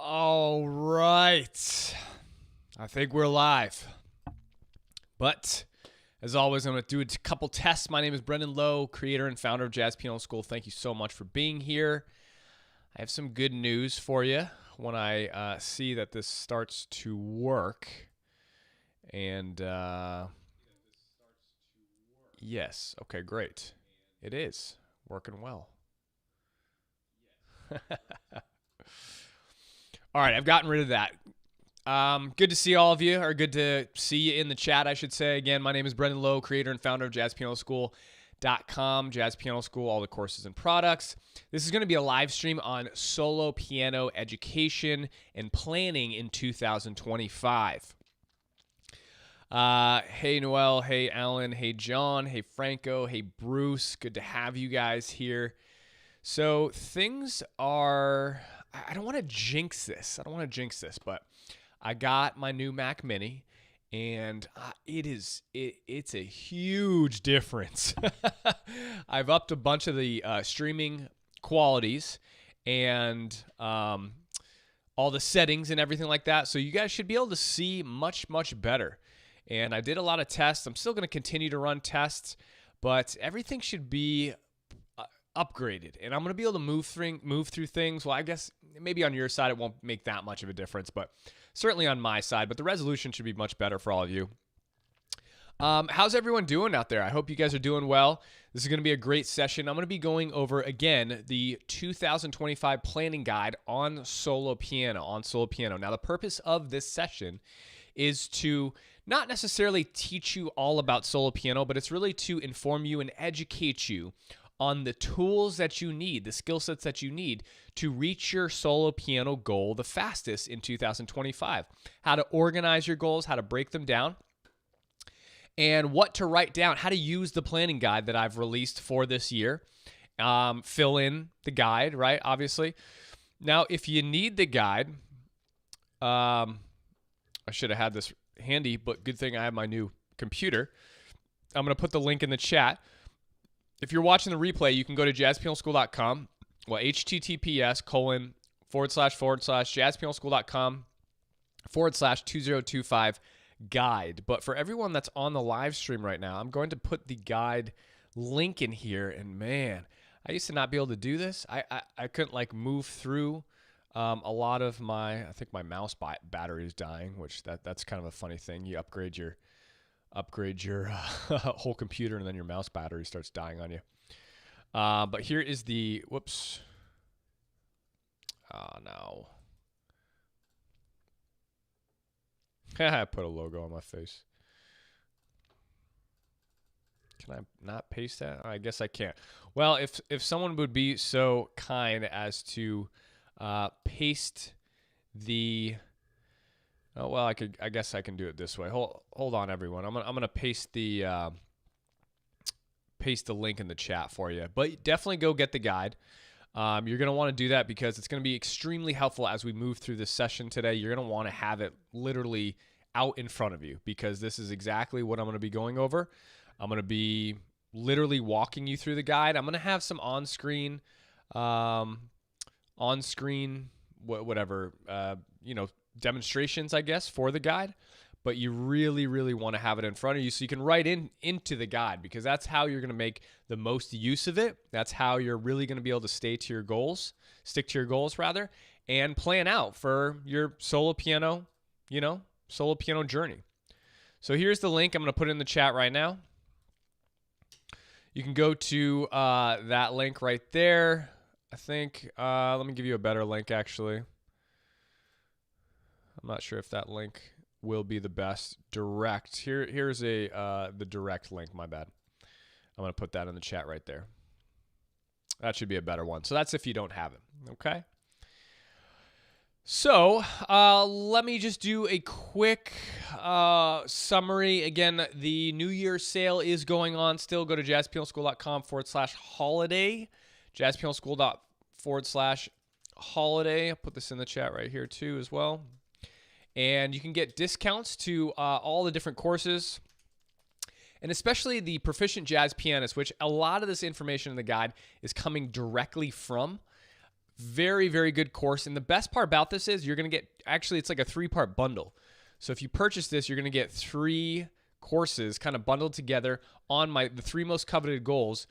All right. I think we're live. But as always, I'm going to do a couple tests. My name is Brendan Lowe, creator and founder of Jazz Piano School. Thank you so much for being here. I have some good news for you when I see that this starts to work. And yes, okay, great. It is working well. All right, I've gotten rid of that. Good to see all of you, or good to see you in the chat, I should say. Again, my name is Brendan Lowe, creator and founder of JazzPianoSchool.com, Jazz Piano School, all the courses and products. This is going to be a live stream on solo piano education and planning in 2025. Hey, Noel. Hey, Alan. Hey, John. Hey, Franco. Hey, Bruce. Good to have you guys here. So things are... I don't want to jinx this. But I got my new Mac Mini, and it's a huge difference. I've upped a bunch of the streaming qualities and all the settings and everything like that. So you guys should be able to see much, much better. And I did a lot of tests. I'm still going to continue to run tests, but everything should be upgraded, and I'm going to be able to move through things. Well, I guess maybe on your side it won't make that much of a difference, but certainly on my side. But the resolution should be much better for all of you. How's everyone doing out there? I hope you guys are doing well. This is going to be a great session. I'm going to be going over, again, the 2025 planning guide on solo piano. Now, the purpose of this session is to not necessarily teach you all about solo piano, but it's really to inform you and educate you on the tools that you need, the skill sets that you need to reach your solo piano goal the fastest in 2025. How to organize your goals, how to break them down, and what to write down, how to use the planning guide that I've released for this year. Fill in the guide, right? Obviously. Now, if you need the guide, I should have had this handy, but good thing I have my new computer. I'm going to put the link in the chat. If you're watching the replay, you can go to jazzpianoschool.com. Well, https://jazzpianoschool.com/2025 guide. But for everyone that's on the live stream right now, I'm going to put the guide link in here. And man, I used to not be able to do this. I couldn't move through a lot of I think my mouse battery is dying, which that's kind of a funny thing. You upgrade your whole computer and then your mouse battery starts dying on you. But here is the, whoops. Oh, no. I put a logo on my face. Can I not paste that? I guess I can't. Well, if someone would be so kind as to paste the... Oh, well, I guess I can do it this way. Hold on, everyone. I'm gonna paste the link in the chat for you. But definitely go get the guide. You're gonna want to do that because it's gonna be extremely helpful as we move through this session today. You're gonna want to have it literally out in front of you because this is exactly what I'm gonna be going over. I'm gonna be literally walking you through the guide. I'm gonna have some on-screen, whatever, demonstrations, I guess, for the guide, but you really, really want to have it in front of you so you can write into the guide because that's how you're going to make the most use of it. That's how you're really going to be able to stick to your goals rather, and plan out for your solo piano journey. So here's the link. I'm going to put it in the chat right now. You can go to that link right there. I think, let me give you a better link actually. I'm not sure if that link will be the best direct. Here's the direct link, my bad. I'm going to put that in the chat right there. That should be a better one. So that's if you don't have it, okay? So let me just do a quick summary. Again, the New Year sale is going on still. Go to jazzpianoschool.com/holiday. jazzpianoschool.com/holiday. I'll put this in the chat right here too as well. And you can get discounts to all the different courses, and especially the Proficient Jazz Pianist, which a lot of this information in the guide is coming directly from Very, very good course. And the best part about this is you're going to get, actually, it's like a 3-part bundle. So if you purchase this, you're going to get 3 courses kind of bundled together on the 3 most coveted goals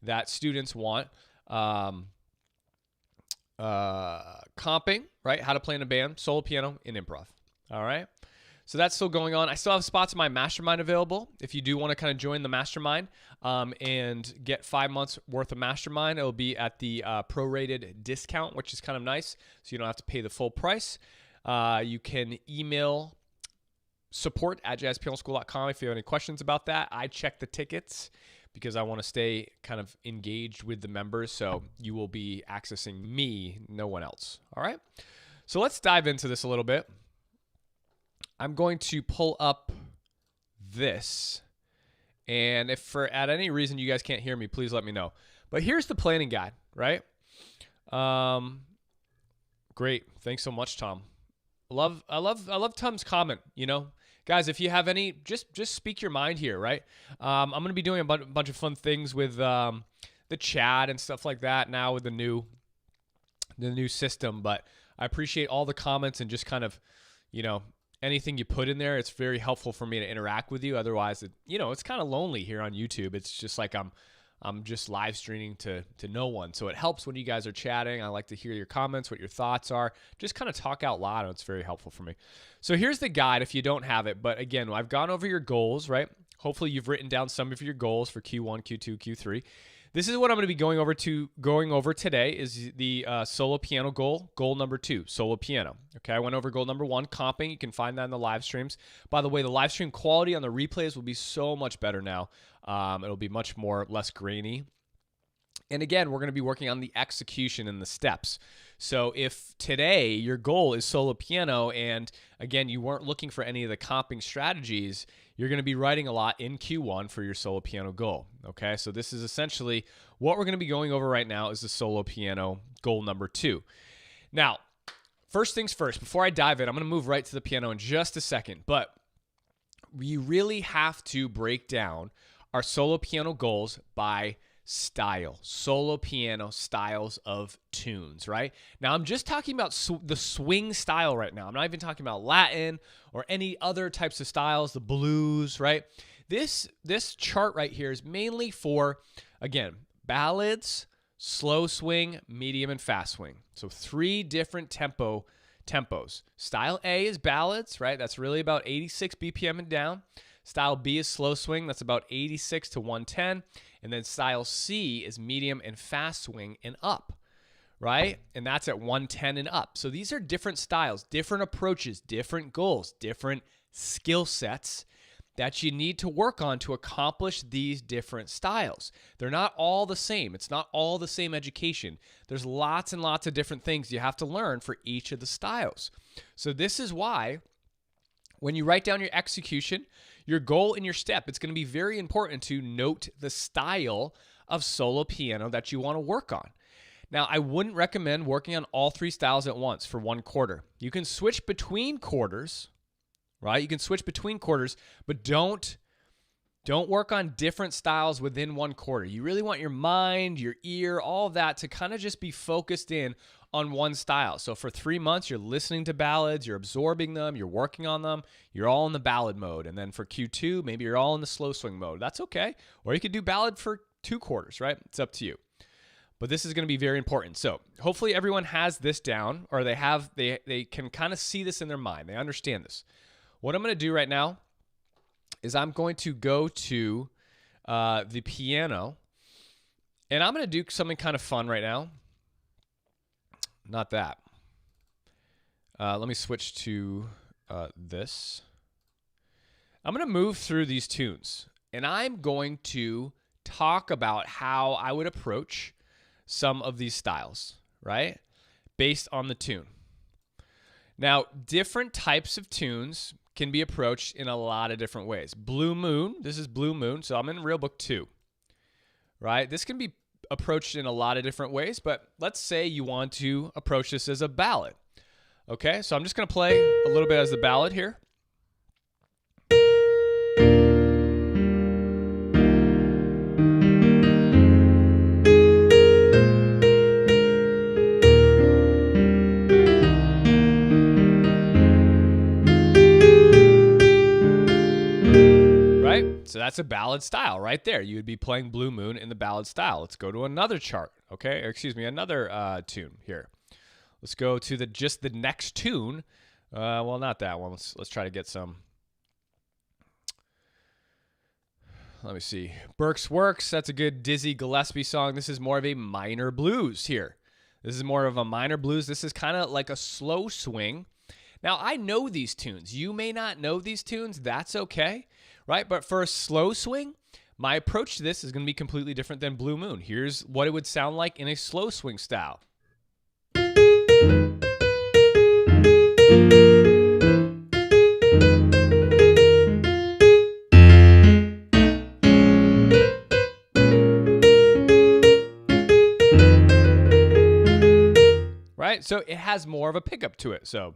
that students want. Comping, right? How to play in a band, solo piano, and improv. All right. So that's still going on. I still have spots in my mastermind available. If you do want to kind of join the mastermind and get 5 months worth of mastermind, it'll be at the prorated discount, which is kind of nice. So you don't have to pay the full price. You can email support@jazzpianoschool.com if you have any questions about that. I check the tickets because I want to stay kind of engaged with the members. So you will be accessing me, no one else. All right. So let's dive into this a little bit. I'm going to pull up this, and if for at any reason you guys can't hear me, please let me know. But here's the planning guide, right? Great, thanks so much, Tom. I love Tom's comment. You know, guys, if you have any, just speak your mind here, right? I'm gonna be doing a bunch of fun things with the chat and stuff like that now with the new system. But I appreciate all the comments and just kind of, you know, anything you put in there. It's very helpful for me to interact with you. Otherwise, it's kind of lonely here on YouTube. It's just like I'm just live streaming to no one. So it helps when you guys are chatting. I like to hear your comments, what your thoughts are. Just kind of talk out loud, and it's very helpful for me. So here's the guide if you don't have it. But again, I've gone over your goals, right? Hopefully you've written down some of your goals for Q1, Q2, Q3. This is what I'm going to be going over today is the solo piano goal number 2, solo piano. Okay, I went over goal number 1, comping. You can find that in the live streams. By the way, the live stream quality on the replays will be so much better now. It'll be much less grainy. And again, we're going to be working on the execution and the steps. So if today your goal is solo piano and again, you weren't looking for any of the comping strategies, you're going to be writing a lot in Q1 for your solo piano goal. Okay, so this is essentially what we're going to be going over right now is the solo piano goal number 2. Now, first things first, before I dive in, I'm going to move right to the piano in just a second, but we really have to break down our solo piano goals by style, solo piano styles of tunes, right? Now, I'm just talking about the swing style right now. I'm not even talking about Latin or any other types of styles, the blues, right? This chart right here is mainly for, again, ballads, slow swing, medium, and fast swing. So 3 different tempos. Style A is ballads, right? That's really about 86 BPM and down. Style B is slow swing. That's about 86 to 110. And then style C is medium and fast swing and up, right? And that's at 110 and up. So these are different styles, different approaches, different goals, different skill sets that you need to work on to accomplish these different styles. They're not all the same. It's not all the same education. There's lots and lots of different things you have to learn for each of the styles. So this is why when you write down your execution, your goal and your step, it's going to be very important to note the style of solo piano that you want to work on. Now, I wouldn't recommend working on all 3 styles at once for 1 quarter. You can switch between quarters, right? You can switch between quarters, but don't work on different styles within 1 quarter. You really want your mind, your ear, all of that to kind of just be focused in on one style. So for 3 months, you're listening to ballads, you're absorbing them, you're working on them, you're all in the ballad mode. And then for Q2, maybe you're all in the slow swing mode. That's okay. Or you could do ballad for 2 quarters, right? It's up to you. But this is going to be very important. So hopefully everyone has this down, or they can kind of see this in their mind. They understand this. What I'm going to do right now is I'm going to go to the piano, and I'm going to do something kind of fun right now. Not that. Let me switch to this. I'm going to move through these tunes, and I'm going to talk about how I would approach some of these styles, right? Based on the tune. Now, different types of tunes can be approached in a lot of different ways. Blue Moon, this is Blue Moon, so I'm in Real Book 2, right? This can be approached in a lot of different ways, but let's say you want to approach this as a ballad. Okay, so I'm just going to play a little bit as the ballad here. So that's a ballad style right there. You would be playing Blue Moon in the ballad style. Let's go to another chart, okay? Or excuse me, another tune here. Let's go to just the next tune. Well, not that one. Let's try to get some. Let me see. Burke's Works. That's a good Dizzy Gillespie song. This is more of a minor blues here. This is more of a minor blues. This is kind of like a slow swing. Now, I know these tunes. You may not know these tunes. That's okay, right? But for a slow swing, my approach to this is going to be completely different than Blue Moon. Here's what it would sound like in a slow swing style. Right? So it has more of a pickup to it. So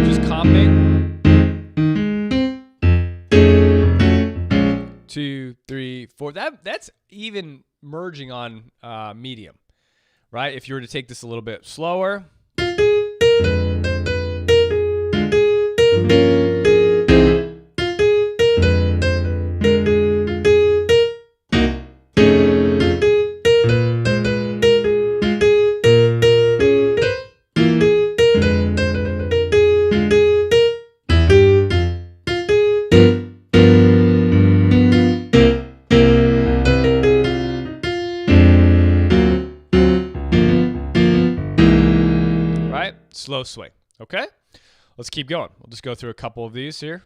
just comping. 2, 3, 4. That's even merging on medium, right? If you were to take this a little bit slower. Slow swing. Okay, let's keep going. We'll just go through a couple of these here.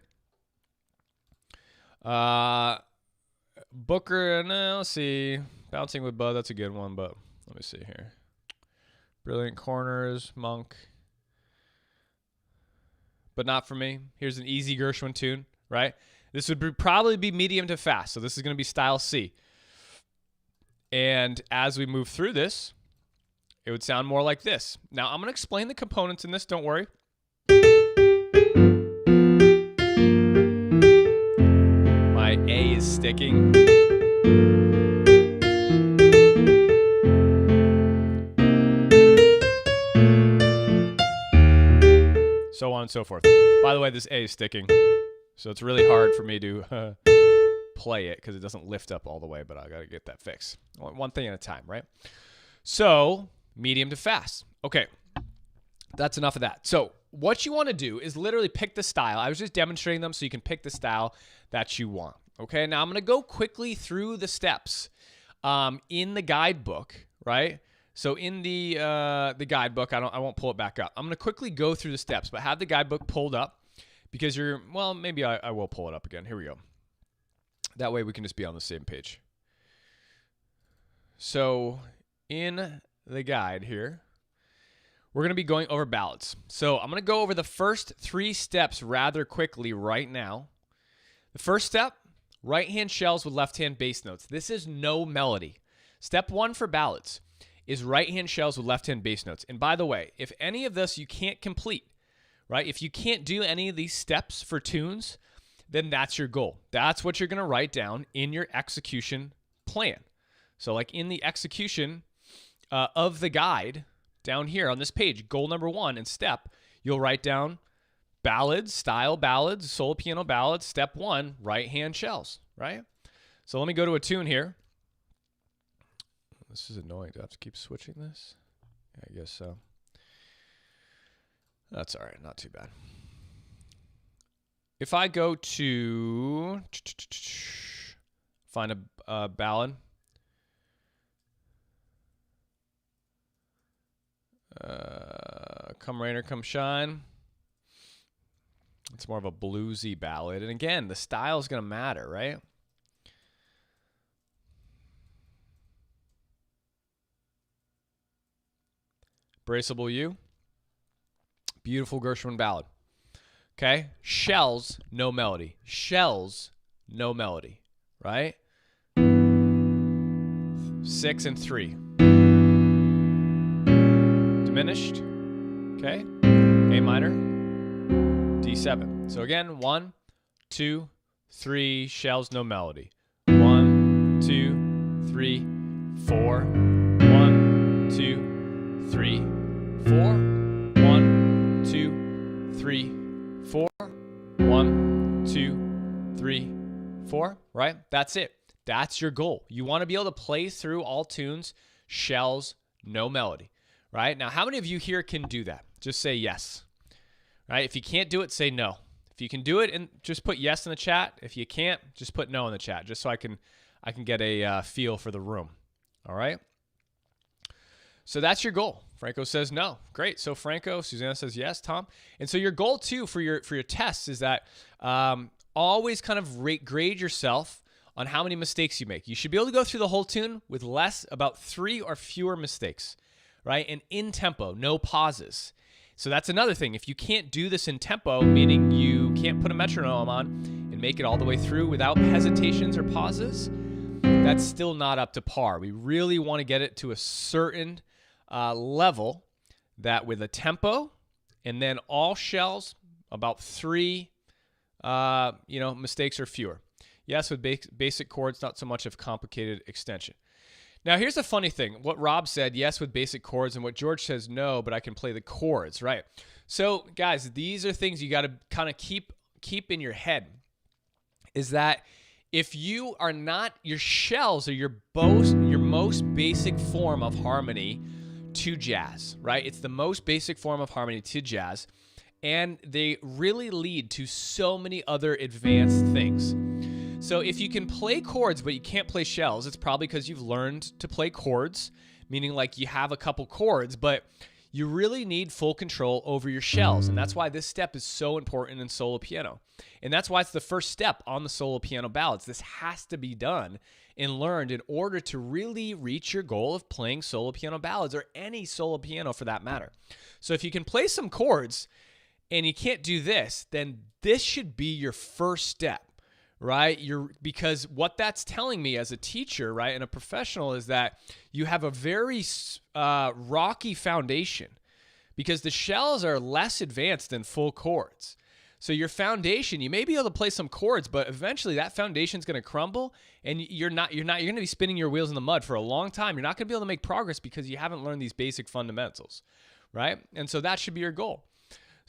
Booker, no, let's see. Bouncing with Bud, that's a good one, but let me see here. Brilliant Corners, Monk. But not for me. Here's an easy Gershwin tune, right? This would probably be medium to fast, so this is going to be style C. And as we move through this, it would sound more like this. Now, I'm going to explain the components in this. Don't worry. My A is sticking. So on and so forth. By the way, this A is sticking. So it's really hard for me to play it because it doesn't lift up all the way, but I got to get that fixed. One thing at a time, right? So medium to fast. Okay, that's enough of that. So what you want to do is literally pick the style. I was just demonstrating them so you can pick the style that you want. Okay, now I'm going to go quickly through the steps in the guidebook, right? So in the guidebook, I won't pull it back up. I'm going to quickly go through the steps, but have the guidebook pulled up because well, maybe I will pull it up again. Here we go. That way we can just be on the same page. So in the guide here, we're going to be going over ballads. So I'm going to go over the first 3 steps rather quickly right now. The first step, right-hand shells with left-hand bass notes. This is no melody. Step 1 for ballads is right-hand shells with left-hand bass notes. And by the way, if any of this you can't complete, right? If you can't do any of these steps for tunes, then that's your goal. That's what you're going to write down in your execution plan. So like in the execution of the guide down here on this page, goal number 1 and step, you'll write down ballads, style ballads, solo piano ballads, step 1, right hand shells, right? So let me go to a tune here. This is annoying. Do I have to keep switching this? Yeah, I guess so. That's all right. Not too bad. If I go to find a ballad, Come Rain or Come Shine. It's more of a bluesy ballad. And again, the style is going to matter, right? Braceable You. Beautiful Gershwin ballad. Okay? Shells, no melody. Shells, no melody. Right? 6 and 3. Diminished. Okay? A minor. D7. So again, 1, 2, 3, shells, no melody. 1, 2, 3, 4. 1, 2, 3, 4. 1, 2, 3, 4. 1, right? That's it. That's your goal. You want to be able to play through all tunes, shells, no melody, right? Now, how many of you here can do that? Just say yes, right? If you can't do it, say no. If you can do it, and just put yes in the chat. If you can't, just put no in the chat, just so I can get a feel for the room. All right. So that's your goal. Franco says no. Great. So Franco, Susanna says yes. Tom, and so your goal too for your tests is that always kind of grade yourself on how many mistakes you make. You should be able to go through the whole tune with about 3 or fewer mistakes, right? And in tempo, no pauses. So that's another thing. If you can't do this in tempo, meaning you can't put a metronome on and make it all the way through without hesitations or pauses, that's still not up to par. We really want to get it to a certain level that with a tempo and then all shells, about 3 mistakes or fewer. Yes, with basic chords, not so much of complicated extension. Now, here's the funny thing. What Rob said, yes, with basic chords, and what George says, no, but I can play the chords, right? So, guys, these are things you got to kind of keep in your head, is that if you are not, your shells are your most basic form of harmony to jazz, right? It's the most basic form of harmony to jazz, and they really lead to so many other advanced things. So if you can play chords but you can't play shells, it's probably because you've learned to play chords, meaning like you have a couple chords, but you really need full control over your shells. And that's why this step is so important in solo piano. And that's why it's the first step on the solo piano ballads. This has to be done and learned in order to really reach your goal of playing solo piano ballads, or any solo piano for that matter. So if you can play some chords and you can't do this, then this should be your first step. Right? Because what that's telling me as a teacher, right, and a professional, is that you have a very rocky foundation, because the shells are less advanced than full chords. So your foundation, you may be able to play some chords, but eventually that foundation is going to crumble, and you're going to be spinning your wheels in the mud for a long time. You're not going to be able to make progress because you haven't learned these basic fundamentals, right? And so that should be your goal.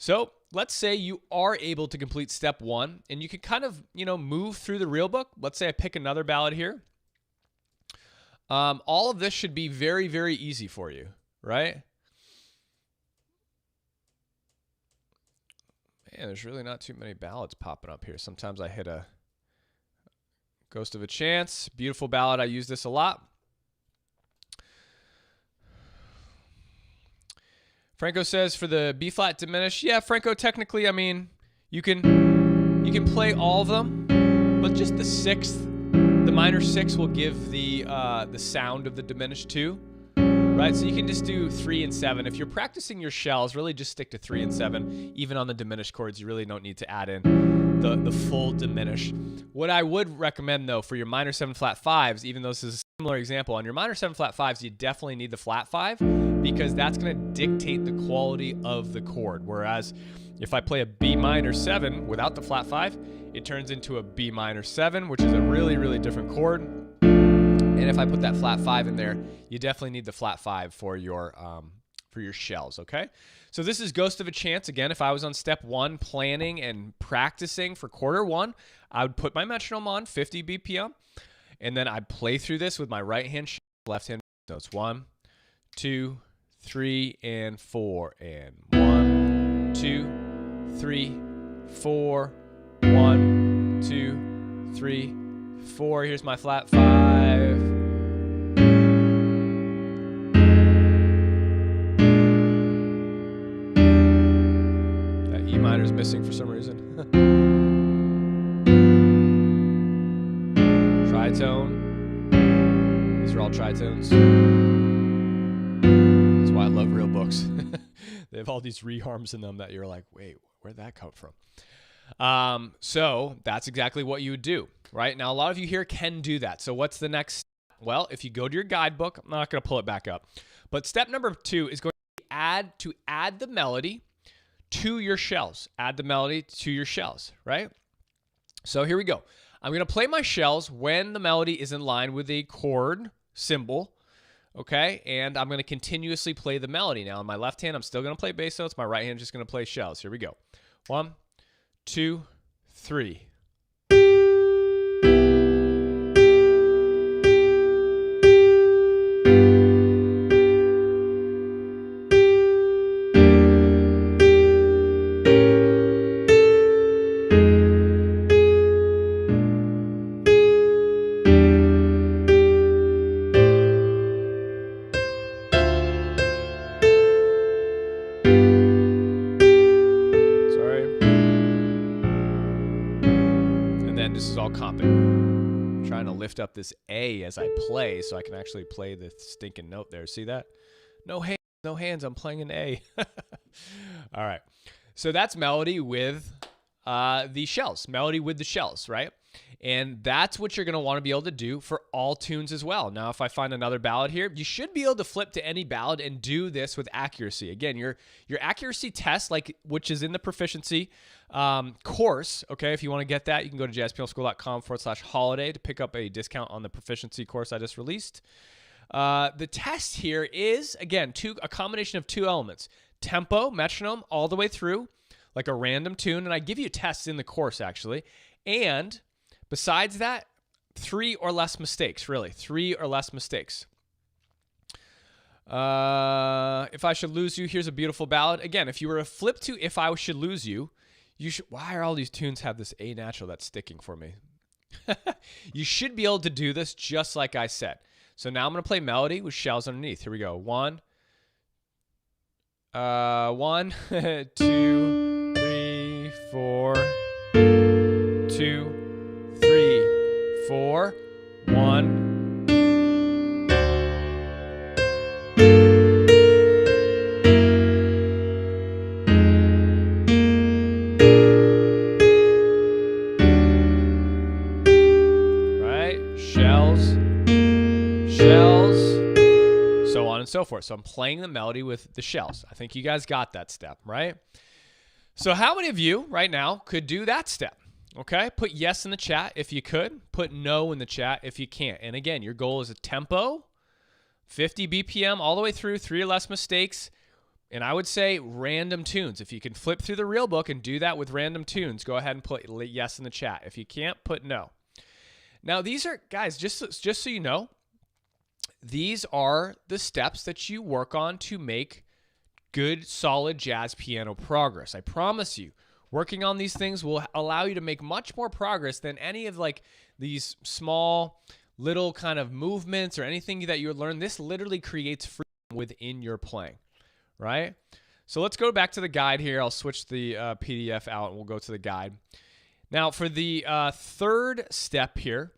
So let's say you are able to complete step 1, and you can kind of, move through the real book. Let's say I pick another ballad here. All of this should be very, very easy for you, right? Man, there's really not too many ballads popping up here. Sometimes I hit a Ghost of a Chance. Beautiful ballad. I use this a lot. Franco says for the B flat diminished. Yeah, Franco, technically, I mean, you can play all of them, but just the 6th, the minor 6 will give the sound of the diminished 2, right? So you can just do 3 and 7. If you're practicing your shells, really just stick to 3 and 7. Even on the diminished chords, you really don't need to add in the full diminished. What I would recommend, though, for your minor 7 flat 5s, even though this is a similar example, on your minor 7 flat 5s, you definitely need the flat 5, because that's going to dictate the quality of the chord. Whereas if I play a B minor 7 without the flat 5, it turns into a B minor 7, which is a really, really different chord. And if I put that flat 5 in there, you definitely need the flat 5 for your shells, okay? So this is Ghost of a Chance. Again, if I was on step 1 planning and practicing for quarter 1, I would put my metronome on 50 BPM, and then I'd play through this with my right hand, left hand. So it's 1, 2, 3, and 4, and 1, 2, 3, 4, 1, 2, 3, 4. Here's my flat 5. That E minor is missing for some reason. Tritone. These are all tritones. That's why I love real books. They have all these reharms in them that you're like, wait, where'd that come from? So that's exactly what you would do, right? Now, a lot of you here can do that. So what's the next step? Well, if you go to your guidebook, I'm not going to pull it back up, but step number 2 is going to add the melody to your shells. Add the melody to your shells, right? So here we go. I'm going to play my shells when the melody is in line with a chord symbol, okay? And I'm going to continuously play the melody. Now, in my left hand, I'm still going to play bass notes. My right hand is just going to play shells. Here we go. 1, 2, 3. all comping. I'm trying to lift up this A as I play so I can actually play the stinking note there. See that? No hands, no hands. I'm playing an A. All right. So that's melody with the shells. Melody with the shells, right? And that's what you're going to want to be able to do for all tunes as well. Now, if I find another ballad here, you should be able to flip to any ballad and do this with accuracy. Again, your accuracy test, which is in the proficiency course, okay? If you want to get that, you can go to jazzpianoschool.com/holiday to pick up a discount on the proficiency course I just released. The test here is, again, a combination of two elements. Tempo, metronome, all the way through, like a random tune. And I give you tests in the course, actually. And besides that, 3 or less mistakes, really. 3 or less mistakes. If I Should Lose You, here's a beautiful ballad. Again, if you were to flip to If I Should Lose You, you should... Why are all these tunes have this A natural that's sticking for me? You should be able to do this just like I said. So now I'm going to play melody with shells underneath. Here we go. 1, 1, 2, 3, 4, 2, 3, 4, 1. Right? Shells, so on and so forth. So I'm playing the melody with the shells. I think you guys got that step, right? So how many of you right now could do that step? Okay, put yes in the chat if you could. Put no in the chat if you can't. And again, your goal is a tempo, 50 BPM all the way through, 3 or less mistakes. And I would say random tunes. If you can flip through the real book and do that with random tunes, go ahead and put yes in the chat. If you can't, put no. Now, these are, guys, just so you know, these are the steps that you work on to make good, solid jazz piano progress. I promise you, working on these things will allow you to make much more progress than any of like these small little kind of movements or anything that you learn. This literally creates freedom within your playing, right? So let's go back to the guide here. I'll switch the PDF out and we'll go to the guide. Now for the third step here,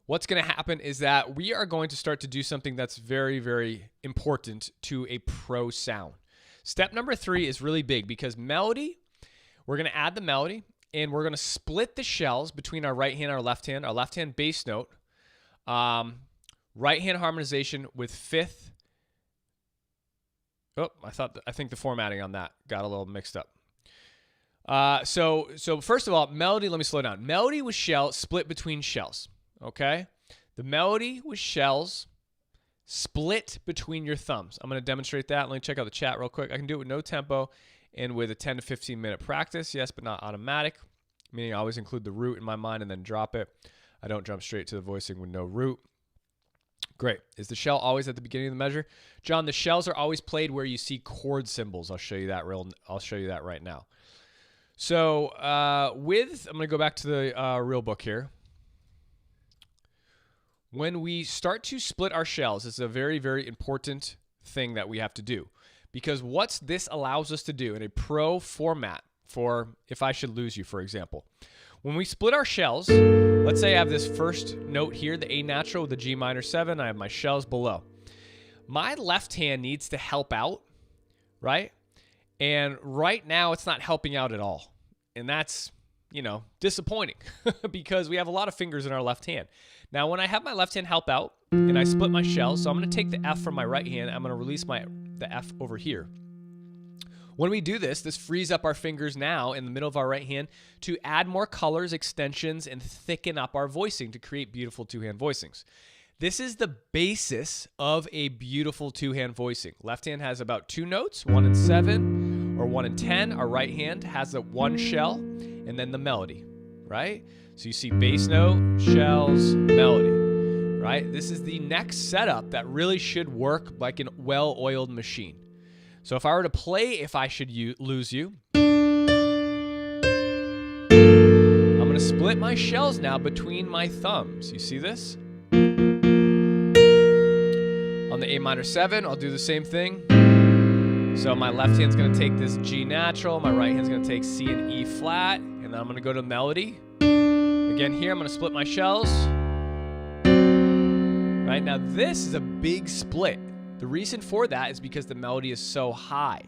what's going to happen is that we are going to start to do something that's very, very important to a pro sound. Step number 3 is really big because melody, we're going to add the melody and we're going to split the shells between our right hand and our left hand bass note, right hand harmonization with 5th. Oh, I think the formatting on that got a little mixed up. So first of all, melody, let me slow down. Melody with shell split between shells. Okay, the melody with shells split between your thumbs. I'm going to demonstrate that. Let me check out the chat real quick. I can do it with no tempo and with a 10 to 15 minute practice. Yes, but not automatic, meaning I always include the root in my mind and then drop it. I don't jump straight to the voicing with no root. Great. Is the shell always at the beginning of the measure? John, the shells are always played where you see chord symbols. I'll show you that right now. So I'm going to go back to the real book here. When we start to split our shells, it's a very, very important thing that we have to do. Because what this allows us to do in a pro format for If I Should Lose You, for example. When we split our shells, let's say I have this first note here, the A natural with the G minor 7. I have my shells below. My left hand needs to help out, right? And right now it's not helping out at all. And that's, you know, disappointing because we have a lot of fingers in our left hand. Now, when I have my left hand help out and I split my shells, so I'm going to take the F from my right hand. I'm going to release the F over here. When we do this, this frees up our fingers now in the middle of our right hand to add more colors, extensions, and thicken up our voicing to create beautiful two-hand voicings. This is the basis of a beautiful two-hand voicing. Left hand has about 2 notes, 1 and 7 or 1 and 10. Our right hand has the 1 shell and then the melody, right? So you see bass note, shells, melody, right? This is the next setup that really should work like a well-oiled machine. So if I were to play If I Should Lose You, I'm going to split my shells now between my thumbs. You see this? On the A minor 7, I'll do the same thing. So my left hand's going to take this G natural, my right hand's going to take C and E flat, and And then I'm going to go to melody. Again here, I'm going to split my shells. Right, now this is a big split. The reason for that is because the melody is so high.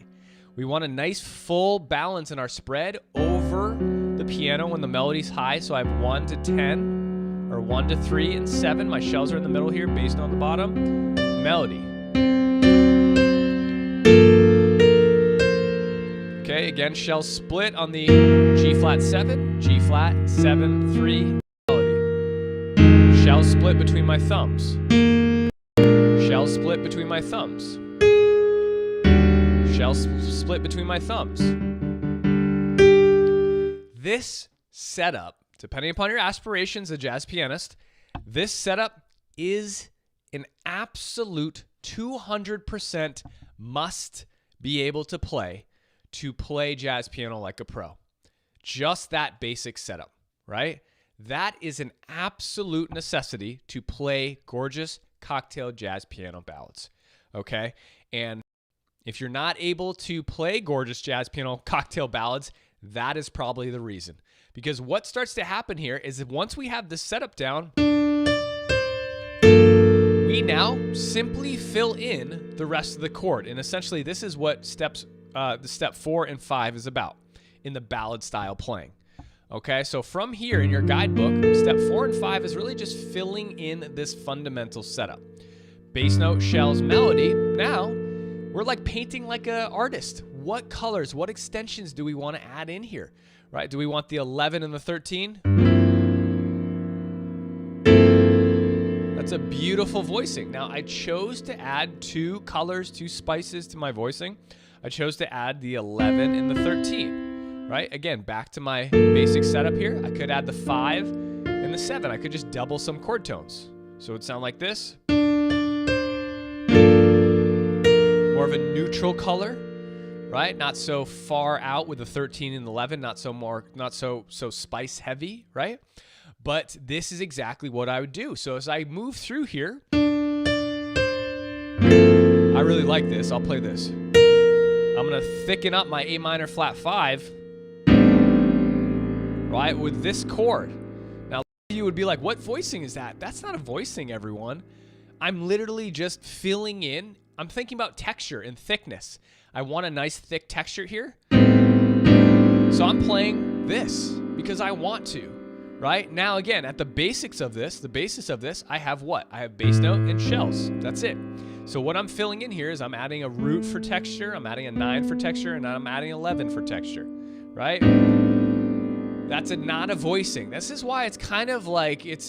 We want a nice full balance in our spread over the piano when the melody's high. So I have 1 to 10, or 1 to 3 and 7. My shells are in the middle here, bass note on the bottom. Melody. Okay, again, shells split on the G flat 7, G flat 7, 3, melody. Shells split between my thumbs. Shells split between my thumbs. Shells split between my thumbs. This setup, depending upon your aspirations as a jazz pianist, this setup is an absolute 200% must be able to play jazz piano like a pro. Just that basic setup, right? That is an absolute necessity to play gorgeous cocktail jazz piano ballads, okay? And if you're not able to play gorgeous jazz piano cocktail ballads, that is probably the reason. Because what starts to happen here is that once we have this setup down, we now simply fill in the rest of the chord. And essentially, this is what the step 4 and 5 is about in the ballad style playing. Okay, so from here in your guidebook, step 4 and 5 is really just filling in this fundamental setup. Bass note, shells, melody. Now, we're like painting like an artist. What colors, what extensions do we want to add in here, right? Do we want the 11 and the 13? That's a beautiful voicing. Now, I chose to add 2 colors, 2 spices to my voicing. I chose to add the 11 and the 13, right? Again, back to my basic setup here. I could add the 5 and the 7. I could just double some chord tones. So it would sound like this. More of a neutral color, right? Not so far out with the 13 and 11, not so spice heavy, right? But this is exactly what I would do. So as I move through here, I really like this. I'll play this. I'm going to thicken up my A minor flat 5, right, with this chord. Now, you would be like, what voicing is that? That's not a voicing, everyone. I'm literally just filling in. I'm thinking about texture and thickness. I want a nice thick texture here. So I'm playing this because I want to, right? Now, again, at the basics of this, I have what? I have bass note and shells. That's it. So what I'm filling in here is I'm adding a root for texture, I'm adding a 9 for texture, and I'm adding 11 for texture, right? That's not a voicing. This is why it's kind of like it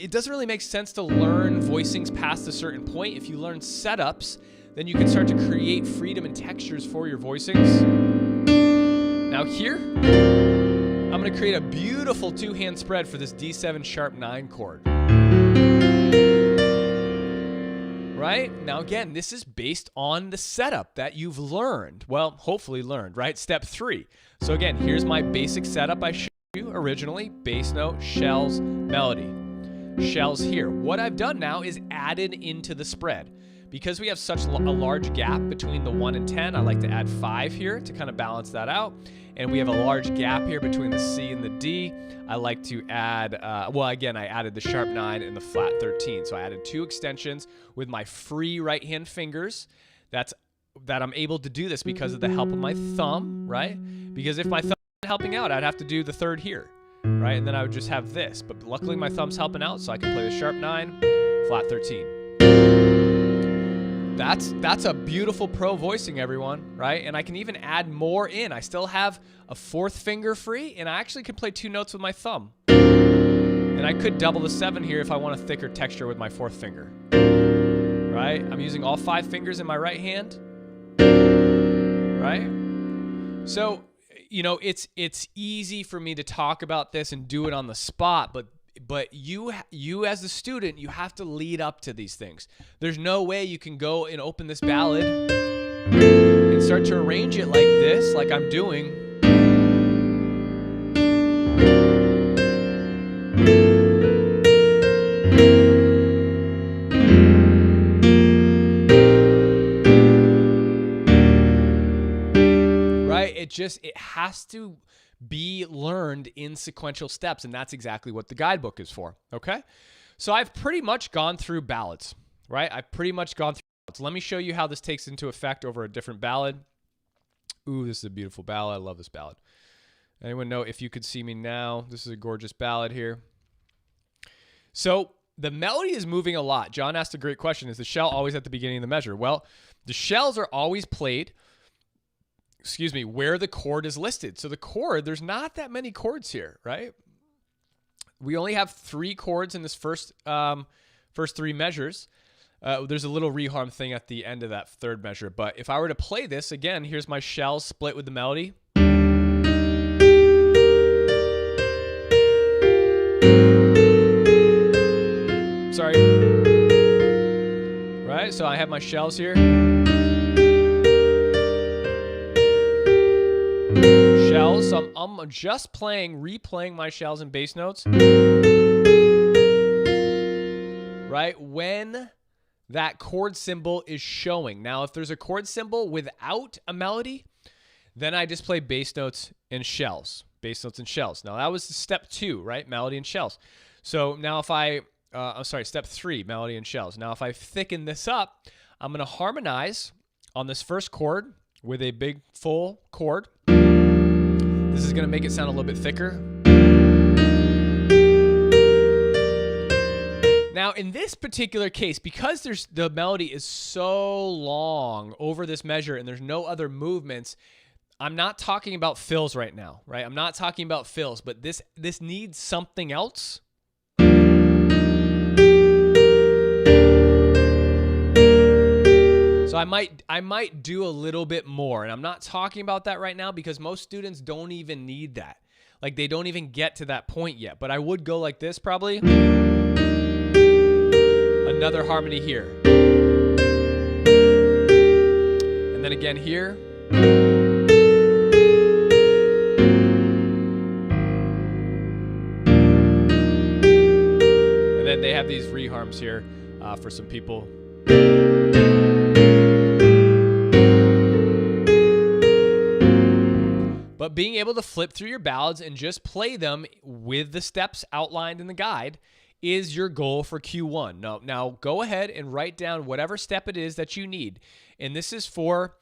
doesn't really make sense to learn voicings past a certain point. If you learn setups, then you can start to create freedom and textures for your voicings. Now here, I'm going to create a beautiful 2-hand spread for this D7 sharp 9 chord. Right? Now, again, this is based on the setup that you've learned. Well, hopefully learned, right? Step 3. So again, here's my basic setup I showed you originally. Bass note, shells, melody. Shells here. What I've done now is added into the spread. Because we have such a large gap between the 1 and 10, I like to add 5 here to kind of balance that out. And we have a large gap here between the C and the D. I like to add, well, again, I added the sharp 9 and the flat 13. So I added 2 extensions with my free right hand fingers. That I'm able to do this because of the help of my thumb, right? Because if my thumb wasn't helping out, I'd have to do the 3rd here, right? And then I would just have this. But luckily my thumb's helping out, so I can play the sharp 9, flat 13. That's a beautiful pro voicing, everyone, right? And I can even add more in. I still have a 4th finger free, and I actually can play 2 notes with my thumb. And I could double the 7 here if I want a thicker texture with my 4th finger, right? I'm using all 5 fingers in my right hand, right? So, you know, it's easy for me to talk about this and do it on the spot, but you as the student, you have to lead up to these things. There's no way you can go and open this ballad and start to arrange it like this, like I'm doing. Right? It has to be learned in sequential steps, and that's exactly what the guidebook is for, okay? So I've pretty much gone through ballads, right? I've pretty much gone through ballads. Let me show you how this takes into effect over a different ballad. Ooh, this is a beautiful ballad. I love this ballad. Anyone know If You Could See Me Now? This is a gorgeous ballad here. So the melody is moving a lot. John asked a great question. Is the shell always at the beginning of the measure? Well, the shells are always played, where the chord is listed. So the chord, there's not that many chords here, right? We only have 3 chords in this first 3 measures. There's a little reharm thing at the end of that 3rd measure. But if I were to play this, again, here's my shells split with the melody. Sorry. Right, so I have my shells here. Shells, so I'm just replaying my shells and bass notes. Right, when that chord symbol is showing. Now, if there's a chord symbol without a melody, then I just play bass notes and shells. Bass notes and shells. Now, that was step 2, right? Melody and shells. So now if step 3, melody and shells. Now, if I thicken this up, I'm going to harmonize on this first chord with a big full chord. This is going to make it sound a little bit thicker. Now, in this particular case, because the melody is so long over this measure and there's no other movements, I'm not talking about fills right now, right? I'm not talking about fills, but this needs something else. So I might do a little bit more, and I'm not talking about that right now because most students don't even need that. Like, they don't even get to that point yet, but I would go like this probably. Another harmony here. And then again here. And then they have these reharms here for some people. But being able to flip through your ballads and just play them with the steps outlined in the guide is your goal for Q1. Now go ahead and write down whatever step it is that you need. And this is for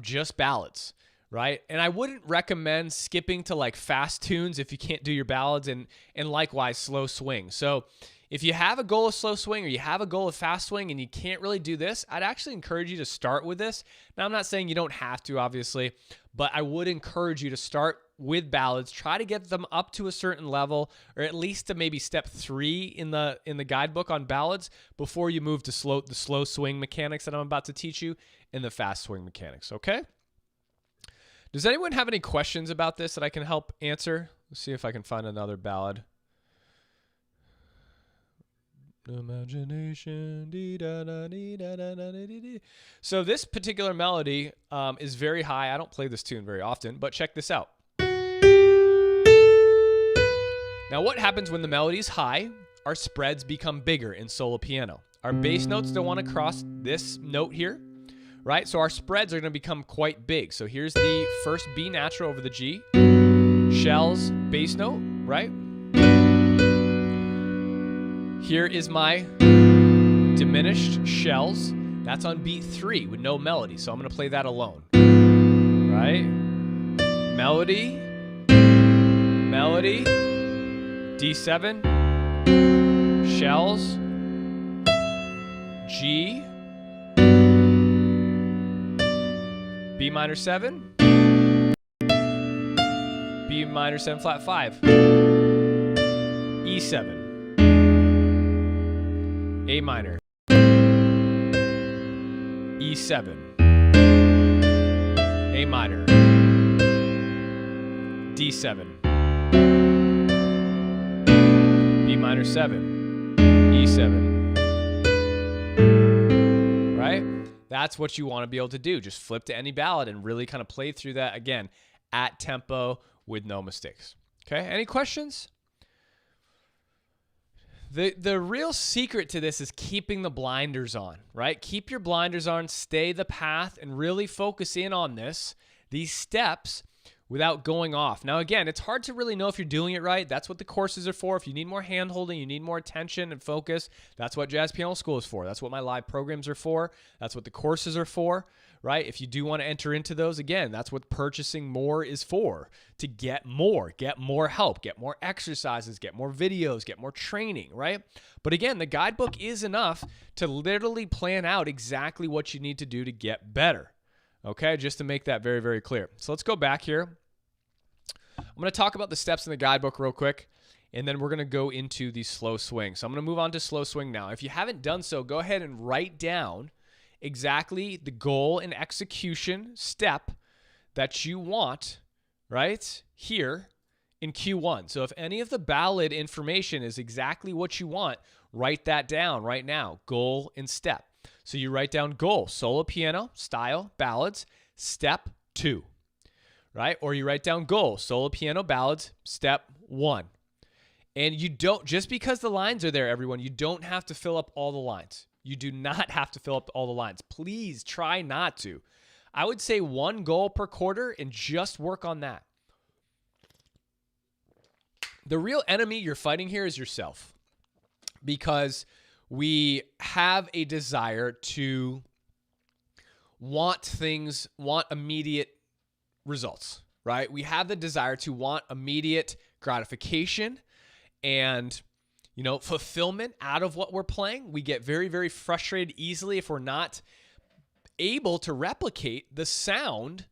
just ballads, right? And I wouldn't recommend skipping to like fast tunes if you can't do your ballads, and likewise slow swing. So if you have a goal of slow swing or you have a goal of fast swing and you can't really do this, I'd actually encourage you to start with this. Now, I'm not saying you don't have to, obviously, but I would encourage you to start with ballads. Try to get them up to a certain level, or at least to maybe step 3 in the guidebook on ballads before you move to the slow swing mechanics that I'm about to teach you and the fast swing mechanics, okay? Does anyone have any questions about this that I can help answer? Let's see if I can find another ballad. Imagination. So this particular melody is very high. I don't play this tune very often, but check this out. Now, what happens when the melody is high? Our spreads become bigger in solo piano. Our bass notes don't want to cross this note here, right? So our spreads are going to become quite big. So here's the first B natural over the G, shells, bass note, right? Here is my diminished shells. That's on beat 3 with no melody. So I'm going to play that alone. Right? Melody. Melody. D7. Shells. G. B minor 7. B minor 7 flat 5. E7. A minor, E7, A minor, D7, B minor 7, E7, right? That's what you want to be able to do. Just flip to any ballad and really kind of play through that, again, at tempo with no mistakes. Okay, any questions? The real secret to this is keeping the blinders on, right? Keep your blinders on, stay the path, and really focus in on these steps without going off. Now, again, it's hard to really know if you're doing it right. That's what the courses are for. If you need more hand-holding, you need more attention and focus, that's what Jazz Piano School is for. That's what my live programs are for. That's what the courses are for, right? If you do want to enter into those, again, that's what purchasing more is for, to get more help, get more exercises, get more videos, get more training, right? But again, the guidebook is enough to literally plan out exactly what you need to do to get better. Okay, just to make that very, very clear. So let's go back here. I'm going to talk about the steps in the guidebook real quick, and then we're going to go into the slow swing. So I'm going to move on to slow swing now. If you haven't done so, go ahead and write down exactly the goal and execution step that you want right here in Q1. So if any of the Ballad information is exactly what you want, write that down right now, goal and step. So you write down goal, solo piano, style, ballads, step 2, right? Or you write down goal, solo piano, ballads, step 1. And you don't, just because the lines are there, everyone, you don't have to fill up all the lines. You do not have to fill up all the lines. Please try not to. I would say 1 goal per quarter and just work on that. The real enemy you're fighting here is yourself, because we have a desire to want immediate results, right? We have the desire to want immediate gratification and, fulfillment out of what we're playing. We get very, very frustrated easily if we're not able to replicate the sound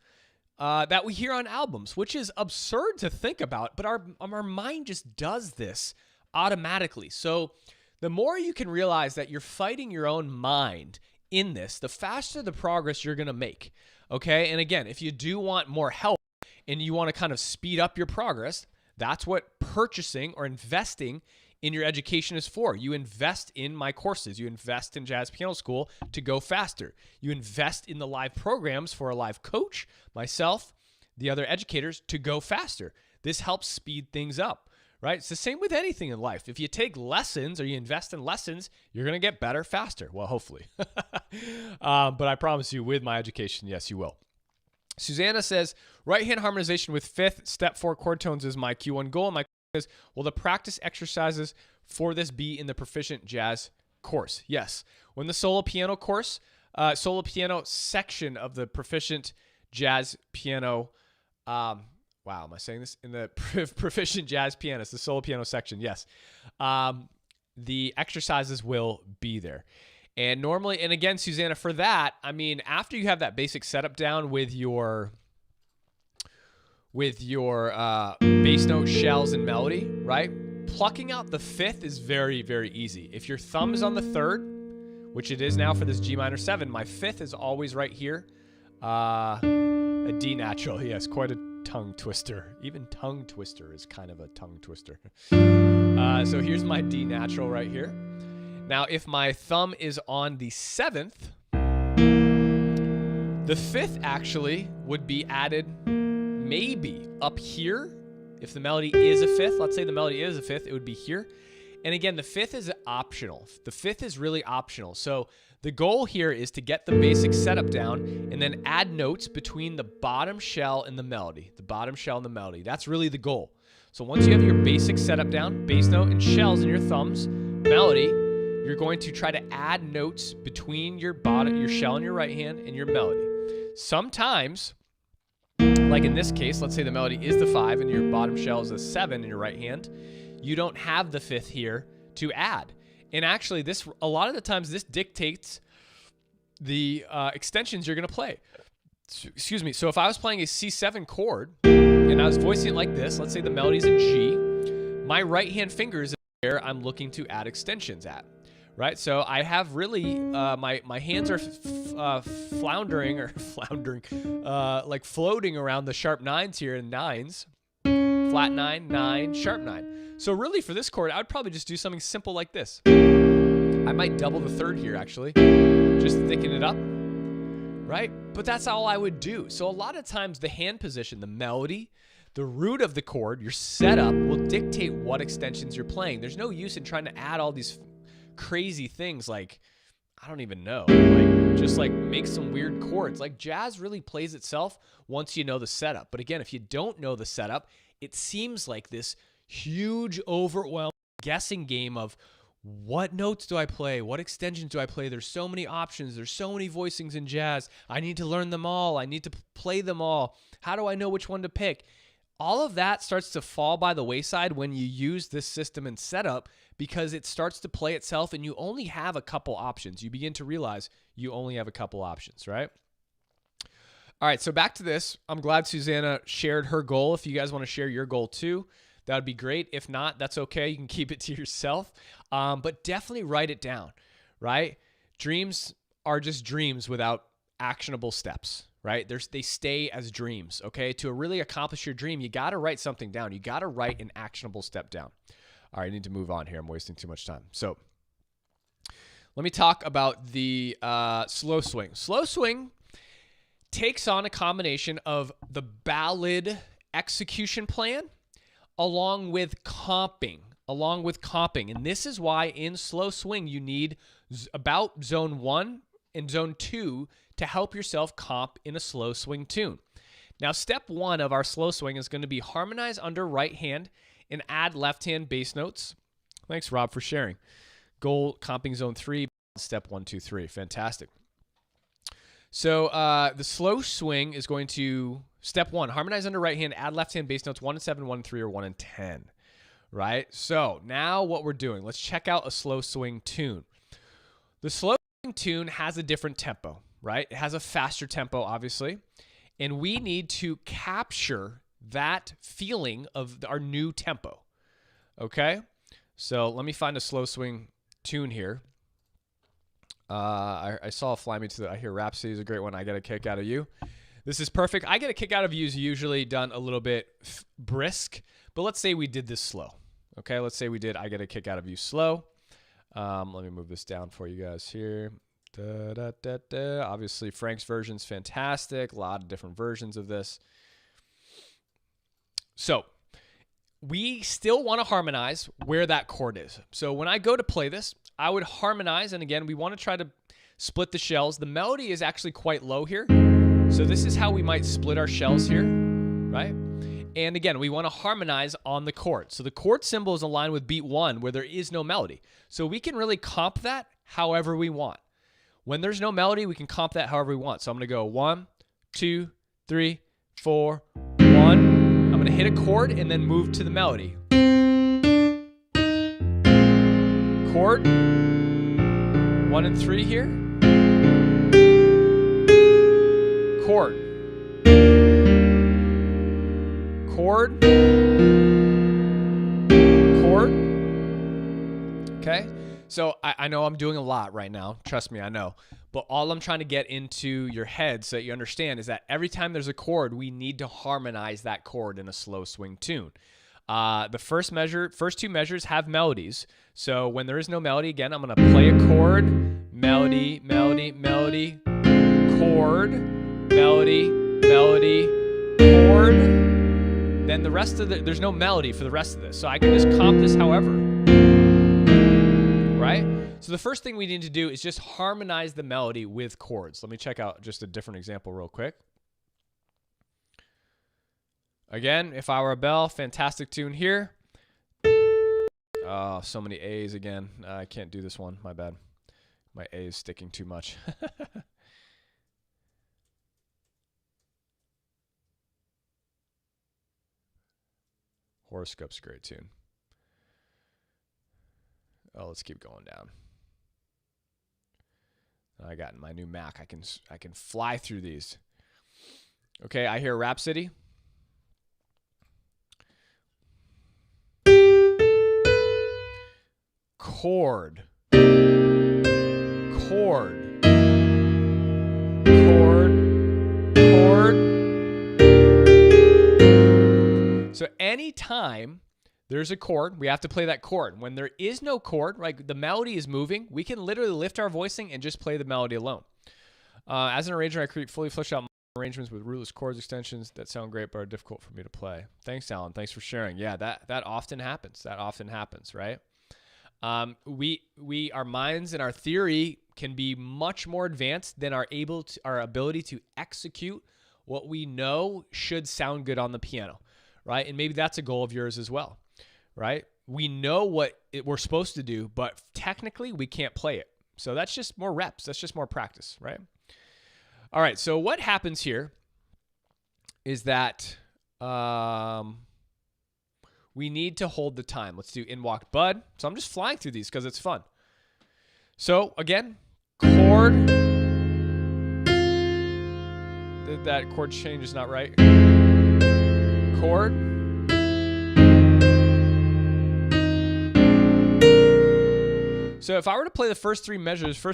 that we hear on albums, which is absurd to think about, but our mind just does this automatically. So the more you can realize that you're fighting your own mind in this, the faster the progress you're going to make, okay? And again, if you do want more help and you want to kind of speed up your progress, that's what purchasing or investing in your education is for. You invest in my courses. You invest in Jazz Piano School to go faster. You invest in the live programs for a live coach, myself, the other educators, to go faster. This helps speed things up, right? It's the same with anything in life. If you take lessons or you invest in lessons, you're going to get better faster. Well, hopefully. But I promise you, with my education, yes, you will. Susanna says, right-hand harmonization with 5th, step 4 chord tones is my Q1 goal. My is, will the practice exercises for this be in the Proficient Jazz course? Yes. When the solo piano course, solo piano section of the Proficient Jazz Piano, wow, am I saying this? In the Proficient Jazz Pianist, the solo piano section, yes. The exercises will be there. And normally, and again, Susanna, for that, I mean, after you have that basic setup down with your bass note, shells, and melody, right? Plucking out the 5th is very, very easy. If your thumb is on the 3rd, which it is now for this G minor 7, my 5th is always right here. A D natural, yes, quite a tongue twister. Even tongue twister is kind of a tongue twister. So here's my D natural right here. Now, if my thumb is on the 7th, the 5th actually would be added maybe up here. If the melody is a 5th, let's say the melody is a 5th, it would be here. And again, the 5th is optional. The 5th is really optional. So the goal here is to get the basic setup down and then add notes between the bottom shell and the melody. The bottom shell and the melody. That's really the goal. So once you have your basic setup down, bass note and shells in your thumbs, melody, you're going to try to add notes between your bottom, your shell in your right hand and your melody. Sometimes, like in this case, let's say the melody is the 5 and your bottom shell is a 7 in your right hand, you don't have the 5th here to add. And actually, a lot of the times this dictates the extensions you're going to play. Excuse me. So if I was playing a C7 chord and I was voicing it like this, let's say the melody's in G, my right hand finger is where I'm looking to add extensions at. Right, so I have really my hands are floundering, like floating around the sharp 9s here in 9s, flat 9, 9, sharp 9. So really for this chord, I would probably just do something simple like this. I might double the 3rd here actually, just thicken it up, right? But that's all I would do. So a lot of times the hand position, the melody, the root of the chord, your setup will dictate what extensions you're playing. There's no use in trying to add all these crazy things like, I don't even know. Like, just like make some weird chords. Like, jazz really plays itself once you know the setup. But again, if you don't know the setup, it seems like this huge, overwhelming guessing game of what notes do I play? What extensions do I play? There's so many options. There's so many voicings in jazz. I need to learn them all. I need to play them all. How do I know which one to pick? All of that starts to fall by the wayside when you use this system and setup, because it starts to play itself and you only have a couple options. You begin to realize you only have a couple options, right? All right, so back to this. I'm glad Susanna shared her goal. If you guys want to share your goal too, that would be great. If not, that's okay. You can keep it to yourself, but definitely write it down, right? Dreams are just dreams without actionable steps, right? They stay as dreams, okay? To really accomplish your dream, you got to write something down. You got to write an actionable step down. All right, I need to move on here. I'm wasting too much time. So let me talk about the slow swing. Slow swing takes on a combination of the ballad execution plan along with comping. And this is why in slow swing, you need about zone 1 and zone 2 to help yourself comp in a slow swing tune. Now, step 1 of our slow swing is going to be harmonize under right hand and add left hand bass notes. Thanks, Rob, for sharing. Goal comping zone 3, step 1, 2, 3. Fantastic. So the slow swing is going to, step 1, harmonize under right hand, add left hand bass notes 1 and 7, 1 and 3, or 1 and 10. Right? So now what we're doing, let's check out a slow swing tune. The slow swing tune has a different tempo, right? It has a faster tempo, obviously. And we need to capture that feeling of our new tempo. Okay? So let me find a slow swing tune here. I saw Fly Me to the, I hear Rhapsody is a great one. I get a kick out of you. This is perfect. I get a kick out of you is usually done a little bit brisk, but let's say we did this slow. Okay, let's say we did I get a kick out of you slow. Let me move this down for you guys here. Da, da, da, da. Obviously, Frank's version is fantastic. A lot of different versions of this. So we still want to harmonize where that chord is. So when I go to play this, I would harmonize. And again, we want to try to split the shells. The melody is actually quite low here. So this is how we might split our shells here, right? And again, we want to harmonize on the chord. So the chord symbol is aligned with beat 1 where there is no melody. So we can really comp that however we want. When there's no melody, we can comp that however we want. So I'm going to go 1, 2, 3, 4, 1. I'm going to hit a chord and then move to the melody. Chord, 1 and 3 here. Chord. Chord. Chord. Okay? So I know I'm doing a lot right now. Trust me, I know. But all I'm trying to get into your head so that you understand is that every time there's a chord, we need to harmonize that chord in a slow swing tune. The first two measures have melodies. So when there is no melody, again, I'm going to play a chord, melody, melody, melody, chord, melody, melody, chord. Then the rest of there's no melody for the rest of this. So I can just comp this however. Right? So the first thing we need to do is just harmonize the melody with chords. Let me check out just a different example real quick. Again, If I Were a Bell, fantastic tune here. Oh, so many A's again. I can't do this one. My bad. My A is sticking too much. Horoscope's a great tune. Oh, let's keep going down. I got my new Mac. I can fly through these. Okay, I hear Rhapsody. Chord. Chord. Chord. Chord. So anytime there's a chord, we have to play that chord. When there is no chord, like the melody is moving, we can literally lift our voicing and just play the melody alone. As an arranger, I create fully fleshed out arrangements with rootless chords extensions that sound great but are difficult for me to play. Thanks, Alan. Thanks for sharing. Yeah, that often happens. That often happens, right? Our minds and our theory can be much more advanced than our ability to execute what we know should sound good on the piano, right? And maybe that's a goal of yours as well, right? We know what we're supposed to do, but technically we can't play it. So that's just more reps. That's just more practice, right? All right, so what happens here is that we need to hold the time. Let's do In Walked Bud. So I'm just flying through these because it's fun. So again, chord. That chord change is not right. Chord. So if I were to play the first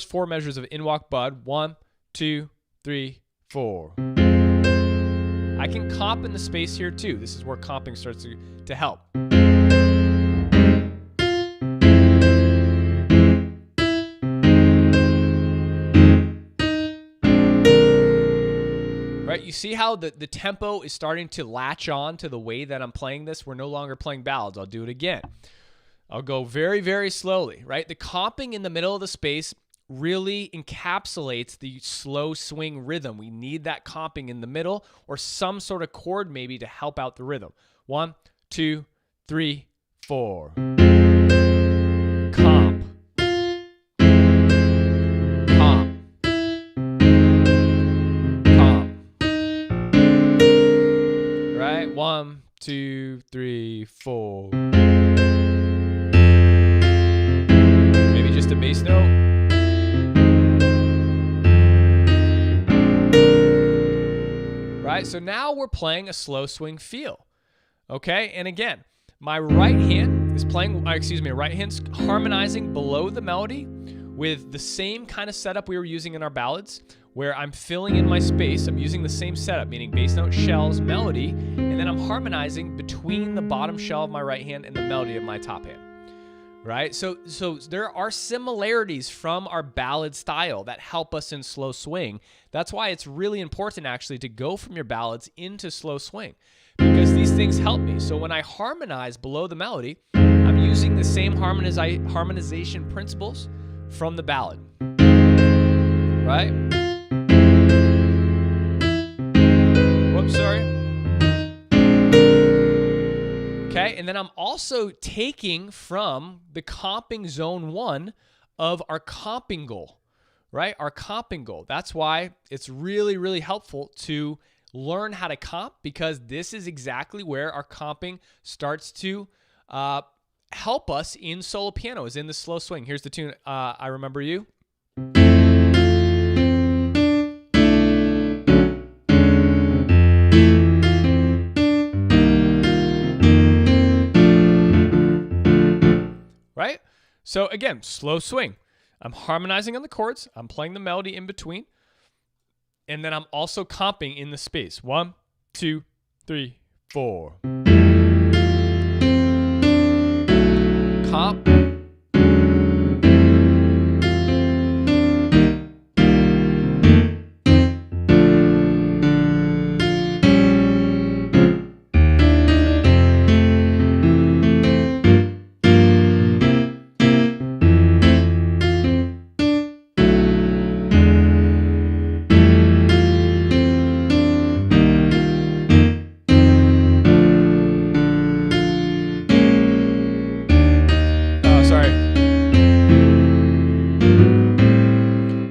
four measures of In Walked Bud, 1, 2, 3, 4. I can comp in the space here too. This is where comping starts to help. Right? You see how the tempo is starting to latch on to the way that I'm playing this? We're no longer playing ballads. I'll do it again. I'll go very, very slowly, right? The comping in the middle of the space really encapsulates the slow swing rhythm. We need that comping in the middle or some sort of chord maybe to help out the rhythm. 1, 2, 3, 4. Comp. Comp. Comp. Right? 1, 2, 3, 4. Maybe just a bass note. Right? So now we're playing a slow swing feel. Okay? And again, my right hand's harmonizing below the melody with the same kind of setup we were using in our ballads, where I'm filling in my space. I'm using the same setup, meaning bass note, shells, melody, and then I'm harmonizing between the bottom shell of my right hand and the melody of my top hand. Right? So there are similarities from our ballad style that help us in slow swing. That's why it's really important actually to go from your ballads into slow swing, because these things help me. So when I harmonize below the melody, I'm using the same harmonization principles from the ballad. Right? Whoops, sorry. Okay, and then I'm also taking from the comping zone 1 of our comping goal, right? Our comping goal. That's why it's really, really helpful to learn how to comp, because this is exactly where our comping starts to help us in solo piano, is in the slow swing. Here's the tune, I Remember You. Right? So again, slow swing. I'm harmonizing on the chords. I'm playing the melody in between. And then I'm also comping in the space. 1, 2, 3, 4. Comp.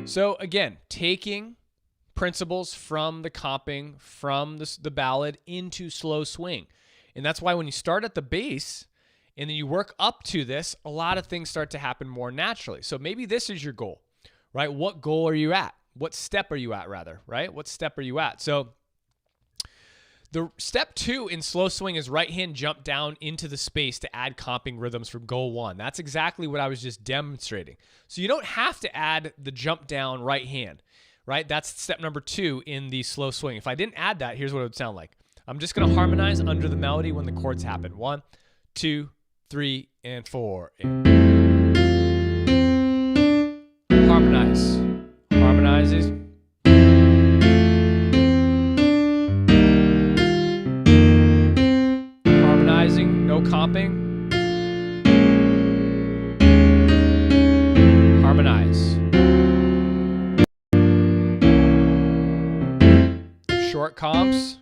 So again, taking principles from the comping, from the ballad into slow swing. And that's why when you start at the bass and then you work up to this, a lot of things start to happen more naturally. So maybe this is your goal, right? What goal are you at? What step are you at, rather, right? What step are you at? So the step 2 in slow swing is right hand jump down into the space to add comping rhythms from goal 1. That's exactly what I was just demonstrating. So you don't have to add the jump down right hand, right? That's step number 2 in the slow swing. If I didn't add that, here's what it would sound like. I'm just going to harmonize under the melody when the chords happen. 1, 2, 3, and 4. Harmonize. Harmonizes. No comping. Harmonize. short comps.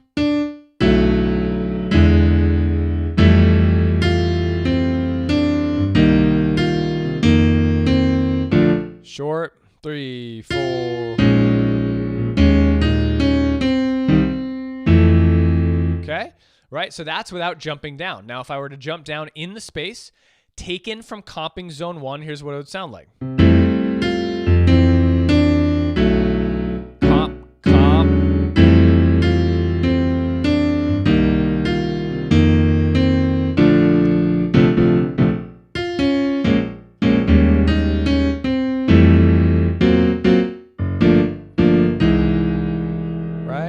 Short, 3, 4. Okay, right? So that's without jumping down. Now, if I were to jump down in the space, taken from comping zone 1, here's what it would sound like. Comp, comp.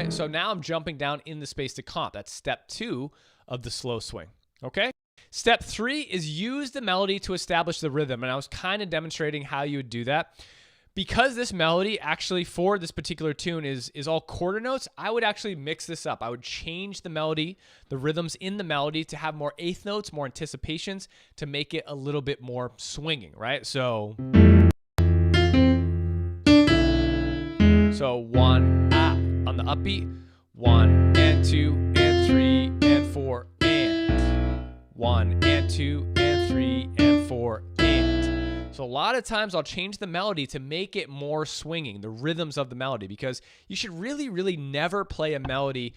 So now I'm jumping down in the space to comp. That's step 2 of the slow swing. Okay. Step 3 is use the melody to establish the rhythm. And I was kind of demonstrating how you would do that. Because this melody actually for this particular tune is all quarter notes, I would actually mix this up. I would change the melody, the rhythms in the melody to have more eighth notes, more anticipations to make it a little bit more swinging, right? So 1, on the upbeat, 1 and 2 and 3 and 4 and 1 and 2 and 3 and 4 and. So a lot of times I'll change the melody to make it more swinging, the rhythms of the melody, because you should really never play a melody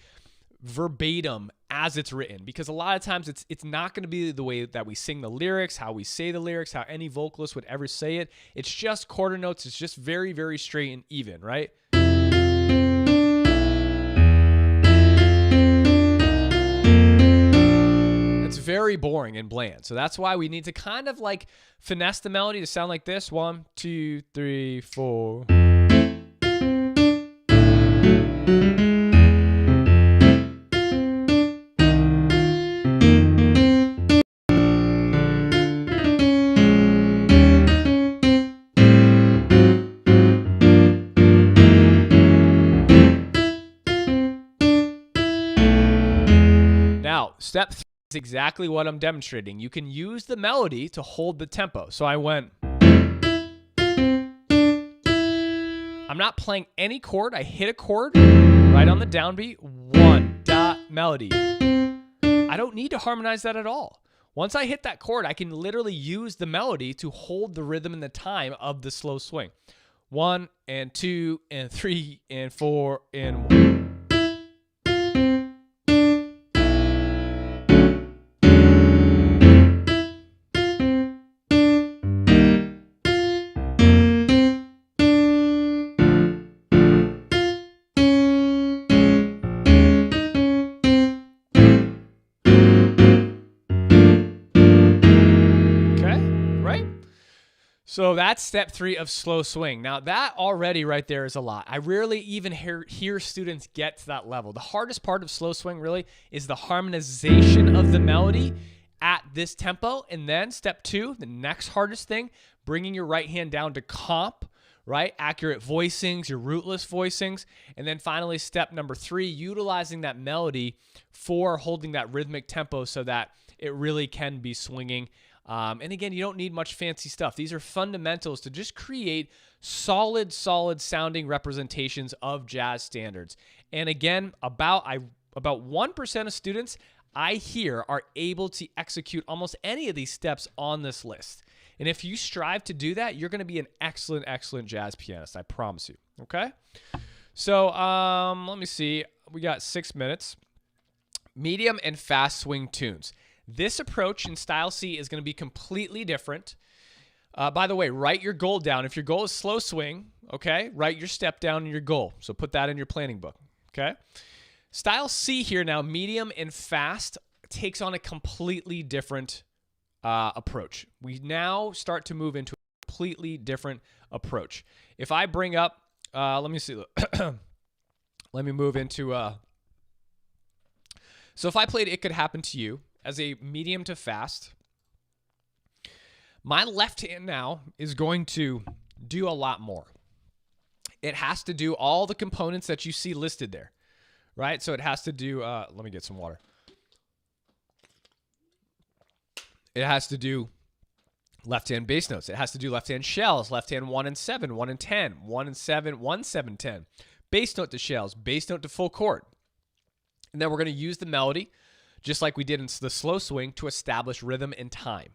verbatim as it's written, because a lot of times it's not going to be the way that we sing the lyrics, how we say the lyrics, how any vocalist would ever say it. It's just quarter notes. It's just very straight and even, right? Very boring and bland. So that's why we need to kind of like finesse the melody to sound like this. 1, 2, 3, 4. Now, step 3 is exactly what I'm demonstrating. You can use the melody to hold the tempo. So I went. I'm not playing any chord. I hit a chord right on the downbeat. 1 dot melody. I don't need to harmonize that at all. Once I hit that chord, I can literally use the melody to hold the rhythm and the time of the slow swing. 1 and 2 and 3 and 4 and 1. So that's step 3 of slow swing. Now that already right there is a lot. I rarely even hear students get to that level. The hardest part of slow swing really is the harmonization of the melody at this tempo. And then step 2, the next hardest thing, bringing your right hand down to comp, right? Accurate voicings, your rootless voicings. And then finally, step number 3, utilizing that melody for holding that rhythmic tempo so that it really can be swinging. And again, you don't need much fancy stuff. These are fundamentals to just create solid sounding representations of jazz standards. And again, about 1% of students I hear are able to execute almost any of these steps on this list. And if you strive to do that, you're going to be an excellent jazz pianist. I promise you. Okay. So let me see. We got 6 minutes. Medium and fast swing tunes. This approach in Style C is going to be completely different. By the way, write your goal down. If your goal is slow swing, okay, write your step down in your goal. So put that in your planning book, okay? Style C here now, medium and fast, takes on a completely different approach. We now start to move into a completely different approach. If I bring up, let me see, let me move into, so if I played It Could Happen to You, as a medium to fast, my left hand now is going to do a lot more. It has to do all the components that you see listed there, right? So it has to do, let me get some water. It has to do left hand bass notes. It has to do left hand shells, left hand 1 and 7, 1 and 10, 1 and 7, 1, 7, 10. Bass note to shells, bass note to full chord. And then we're going to use the melody, just like we did in the slow swing, to establish rhythm and time,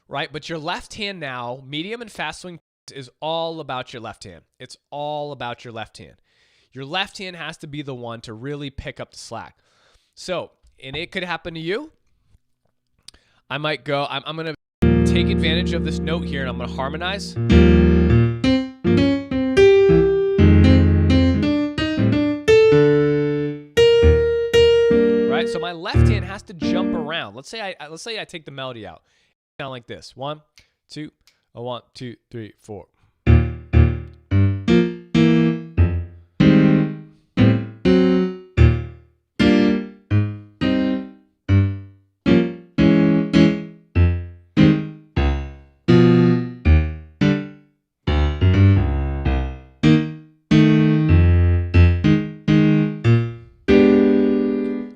right? But your left hand now, medium and fast swing, is all about your left hand. It's all about your left hand. Your left hand has to be the one to really pick up the slack. So, and it could happen to you. I might go, I'm going to take advantage of this note here, and I'm going to harmonize. Right? So my left hand has to jump around. Let's say I take the melody out. Sound like this. 1, 2, 1, 2, 3, 4.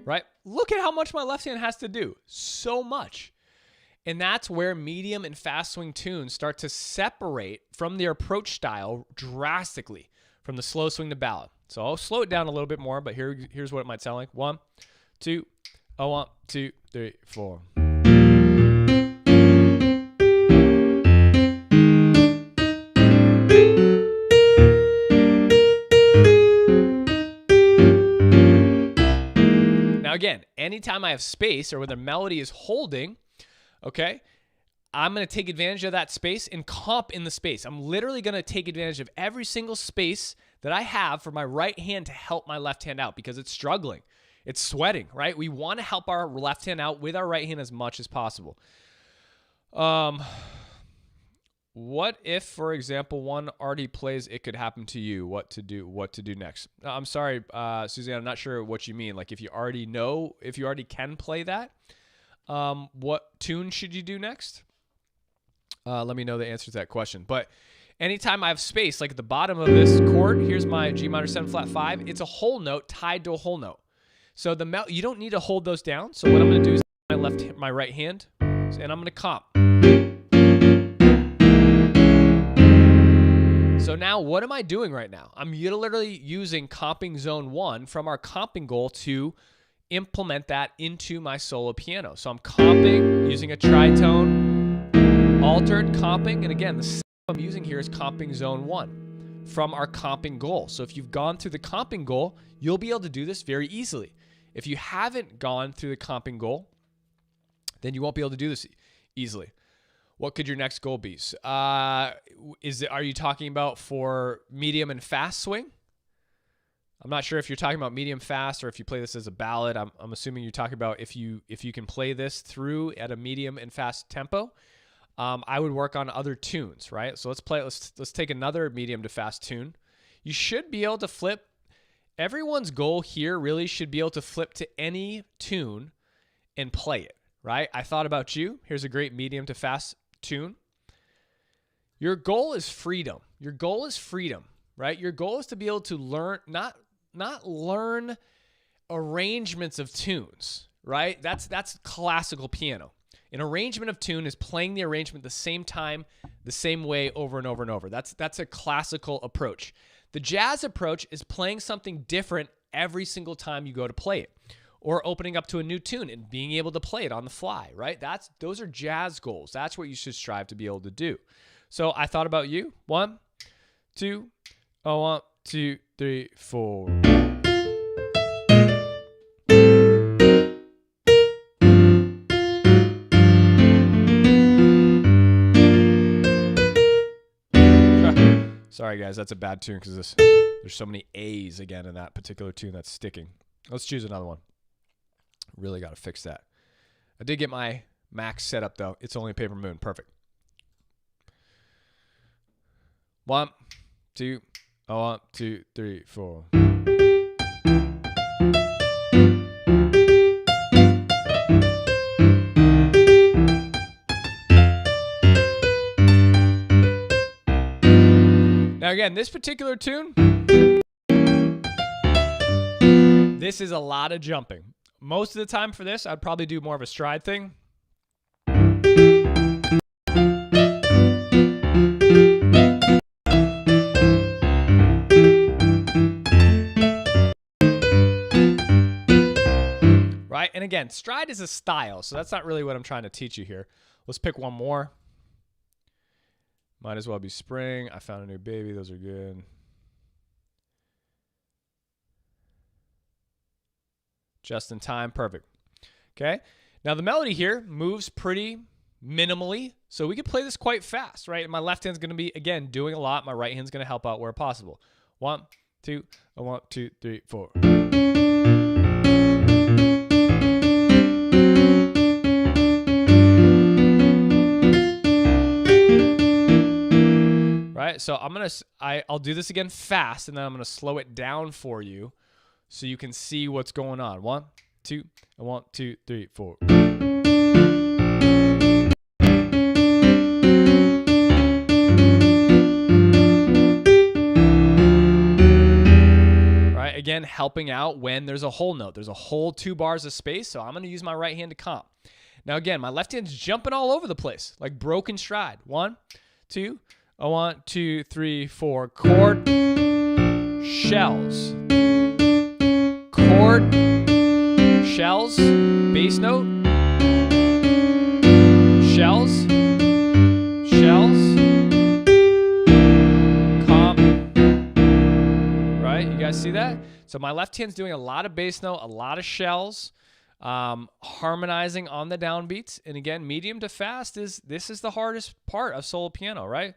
Right? Look at how much my left hand has to do. So much. And that's where medium and fast swing tunes start to separate from their approach style drastically from the slow swing to ballad. So I'll slow it down a little bit more, but here's what it might sound like. 1, 2, 1, 2, 3, 4. Now again, anytime I have space or when the melody is holding, okay, I'm going to take advantage of that space and comp in the space. I'm literally going to take advantage of every single space that I have for my right hand to help my left hand out because it's struggling. It's sweating, right? We want to help our left hand out with our right hand as much as possible. What if, for example, one already plays "It Could Happen to You"? What to do next? I'm sorry, Suzanne, I'm not sure what you mean. Like if you already can play that, what tune should you do next? Let me know the answer to that question. But anytime I have space, like at the bottom of this chord, here's my G minor 7 flat 5. It's a whole note tied to a whole note. So you don't need to hold those down. So what I'm going to do is my right hand, and I'm going to comp. So now what am I doing right now? I'm literally using comping zone 1 from our comping goal to implement that into my solo piano. So I'm comping using a tritone, altered comping, and again, the sound I'm using here is comping zone 1 from our comping goal. So if you've gone through the comping goal, you'll be able to do this very easily. If you haven't gone through the comping goal, then you won't be able to do this easily. What could your next goal be? Are you talking about for medium and fast swing? I'm not sure if you're talking about medium fast or if you play this as a ballad. I'm assuming you're talking about if you can play this through at a medium and fast tempo. I would work on other tunes, right? So let's take another medium to fast tune. You should be able to flip. Everyone's goal here really should be able to flip to any tune and play it, right? I thought about you. Here's a great medium to fast tune. Your goal is freedom. Your goal is freedom, right? Your goal is to be able to learn, not learn arrangements of tunes, right? That's classical piano. An arrangement of tune is playing the arrangement the same time, the same way over and over and over. That's a classical approach. The jazz approach is playing something different every single time you go to play it, or opening up to a new tune and being able to play it on the fly, right? Those are jazz goals. That's what you should strive to be able to do. So I thought about you. 1, 2, 1, 2, 3, 4. Sorry, guys, that's a bad tune because there's so many A's again in that particular tune that's sticking. Let's choose another one. Really got to fix that. I did get my Max set up, though. It's only a Paper Moon. Perfect. 1, 2, 1, 2, 3, 4. Now again, this particular tune, this is a lot of jumping. Most of the time for this, I'd probably do more of a stride thing. And again, stride is a style, so that's not really what I'm trying to teach you here. Let's pick one more. Might as well be spring. I found a new baby. Those are good. Just in time. Perfect. Okay. Now the melody here moves pretty minimally, so we could play this quite fast, right? My left hand's going to be, again, doing a lot. My right hand's going to help out where possible. 1, 2, 1, 2, 3, 4. Right? So I'll do this again fast, and then I'm going to slow it down for you so you can see what's going on. 1, 2, 1, 2, 3, 4. Right? Again, helping out when there's a whole note. There's a whole 2 bars of space, so I'm going to use my right hand to comp. Now, again, my left hand's jumping all over the place, like broken stride. 1, 2, 1, 2, 3, 4. Chord, shells. Chord, shells, bass note, shells, shells, comp. Right? You guys see that? So my left hand's doing a lot of bass note, a lot of shells, harmonizing on the downbeats. And again, medium to fast this is the hardest part of solo piano, right?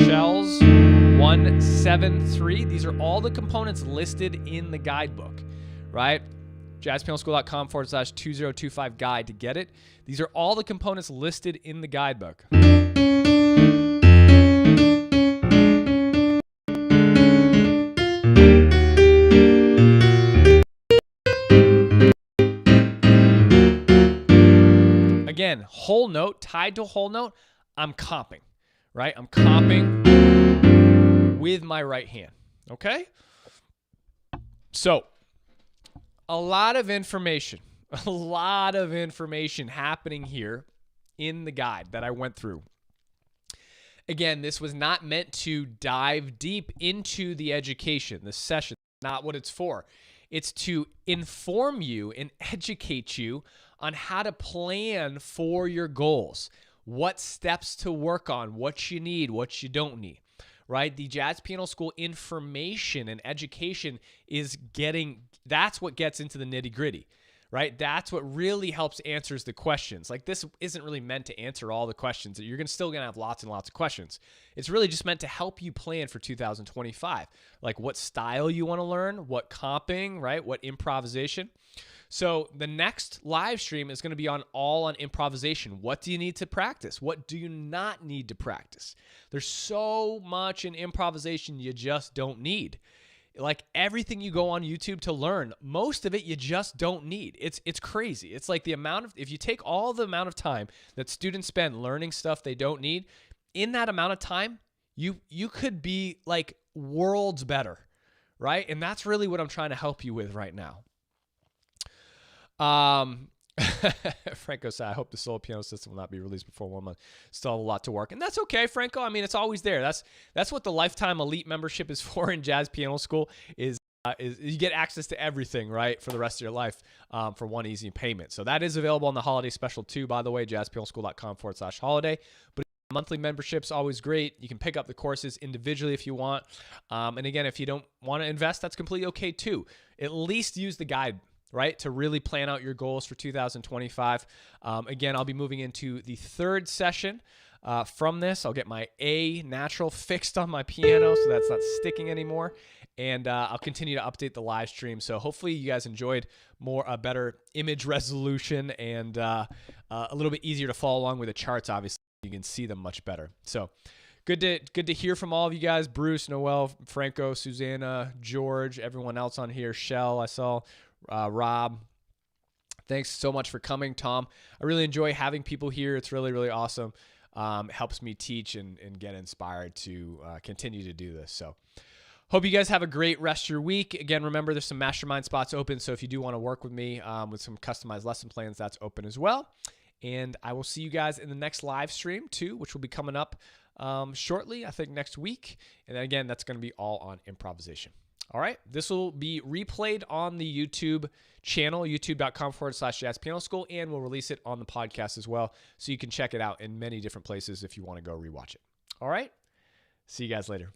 Shells, 1, 7, 3. These are all the components listed in the guidebook, right? jazzpianoschool.com/2025 guide to get it. These are all the components listed in the guidebook. Again, whole note, tied to a whole note, I'm comping, right? I'm comping with my right hand, okay? So, a lot of information happening here in the guide that I went through. Again, this was not meant to dive deep into the education, the session, not what it's for. It's to inform you and educate you on how to plan for your goals, what steps to work on, what you need, what you don't need, right? The Jazz Piano School information and education that's what gets into the nitty gritty, right? That's what really helps answers the questions. Like, this isn't really meant to answer all the questions. You're still going to have lots and lots of questions. It's really just meant to help you plan for 2025, like what style you want to learn, what comping, right? What improvisation. So the next live stream is going to be all on improvisation. What do you need to practice? What do you not need to practice? There's so much in improvisation you just don't need. Like, everything you go on YouTube to learn, most of it you just don't need. It's crazy. It's like if you take all the amount of time that students spend learning stuff they don't need, in that amount of time, you could be like worlds better, right? And that's really what I'm trying to help you with right now. Franco said, I hope the solo piano system will not be released before 1 month. Still have a lot to work. And that's okay, Franco. I mean, it's always there. That's what the Lifetime Elite membership is for in Jazz Piano School, is you get access to everything, right, for the rest of your life for one easy payment. So that is available on the holiday special too, by the way, jazzpianoschool.com/holiday. But monthly membership's always great. You can pick up the courses individually if you want. And again, if you don't want to invest, that's completely okay too. At least use the guide, right, to really plan out your goals for 2025. Again, I'll be moving into the 3rd session from this. I'll get my A natural fixed on my piano so that's not sticking anymore. And I'll continue to update the live stream. So hopefully you guys enjoyed a better image resolution and a little bit easier to follow along with the charts. Obviously, you can see them much better. So good to hear from all of you guys. Bruce, Noel, Franco, Susanna, George, everyone else on here. Shell, I saw. Rob, thanks so much for coming. Tom, I really enjoy having people here. It's really, really awesome. It helps me teach and get inspired to continue to do this. So hope you guys have a great rest of your week. Again, remember, there's some mastermind spots open. So if you do want to work with me with some customized lesson plans, that's open as well. And I will see you guys in the next live stream too, which will be coming up shortly, I think next week. And then again, that's going to be all on improvisation. All right. This will be replayed on the YouTube channel, youtube.com/Jazz Piano School, and we'll release it on the podcast as well. So you can check it out in many different places if you want to go rewatch it. All right. See you guys later.